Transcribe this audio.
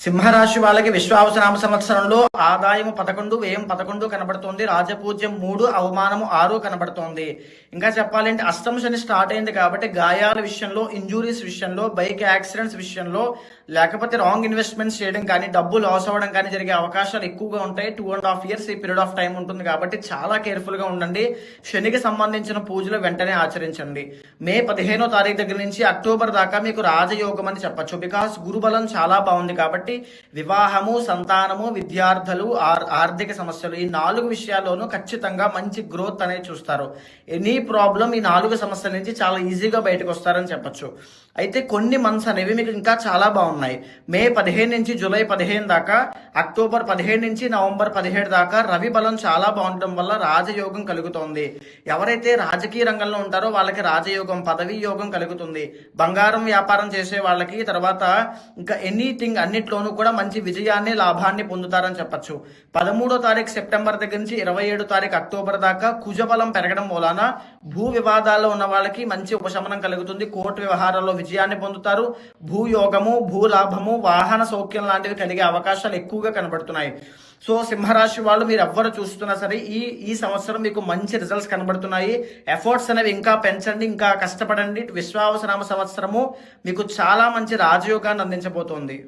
సింహరాశి వాళ్ళకి విశ్వావసనామ సంవత్సరంలో ఆదాయం 11, వ్యయం 11 కనబడుతోంది. రాజపూజ్యం 3, అవమానము 6 కనబడుతోంది. ఇంకా చెప్పాలంటే అష్టమ శని స్టార్ట్ అయింది కాబట్టి గాయాల విషయంలో, ఇంజురీస్ విషయంలో, బైక్ యాక్సిడెంట్స్ విషయంలో, లేకపోతే రాంగ్ ఇన్వెస్ట్మెంట్స్ చేయడం కానీ, డబ్బు లాస్ అవ్వడం కానీ జరిగే అవకాశాలు ఎక్కువగా ఉంటాయి. 2.5 years ఈ పీరియడ్ ఆఫ్ టైం ఉంటుంది కాబట్టి చాలా కేర్ఫుల్ గా ఉండండి. శనికి సంబంధించిన పూజలు వెంటనే ఆచరించండి. మే 15వ తారీఖు దగ్గర నుంచి అక్టోబర్ దాకా మీకు రాజయోగం అని చెప్పొచ్చు. బికాస్ గురుబలం చాలా బాగుంది కాబట్టి వివాహము, సంతానము, విద్యార్థులు, ఆర్థిక సమస్యలు ఈ 4 విషయాల్లోనూ ఖచ్చితంగా మంచి గ్రోత్ అనేది చూస్తారు. ఎనీ ప్రాబ్లం ఈ 4 సమస్యల నుంచి చాలా ఈజీగా బయటకు వస్తారని చెప్పొచ్చు. అయితే కొన్ని మంత్స్ అనేవి మీకు ఇంకా చాలా బాగున్నాయి. మే 15 నుంచి జూలై 15 దాకా, అక్టోబర్ 15 నుంచి నవంబర్ 17 దాకా రవి బలం చాలా బాగుండటం వల్ల రాజయోగం కలుగుతోంది. ఎవరైతే రాజకీయ రంగంలో ఉంటారో వాళ్ళకి రాజయోగం, పదవీ యోగం కలుగుతుంది. బంగారం వ్యాపారం చేసే వాళ్ళకి, తర్వాత ఇంకా ఎనీథింగ్ అన్నిట్లోనూ కూడా మంచి విజయాన్ని, లాభాన్ని పొందుతారని చెప్పొచ్చు. 13వ తారీఖు సెప్టెంబర్ దగ్గర నుంచి 27వ తారీఖు అక్టోబర్ దాకా కుజబలం పెరగడం మూలాన భూ వివాదాల్లో ఉన్న వాళ్ళకి మంచి ఉపశమనం కలుగుతుంది. కోర్టు వ్యవహారాల్లో విజయాన్ని పొందుతారు. భూయోగము, భూలాభము, వాహన సౌఖ్యం లాంటివి కలిగే అవకాశాలు ఎక్కువగా కనబడుతున్నాయి. సో సింహరాశి వాళ్ళు మీరు ఎవ్వరు చూస్తున్నా సరే ఈ సంవత్సరం మీకు మంచి రిజల్ట్స్ కనబడుతున్నాయి. ఎఫర్ట్స్ అనేవి ఇంకా పెంచండి, ఇంకా కష్టపడండి. విశ్వావసనామ సంవత్సరము మీకు చాలా మంచి రాజయోగాన్ని అందించబోతోంది.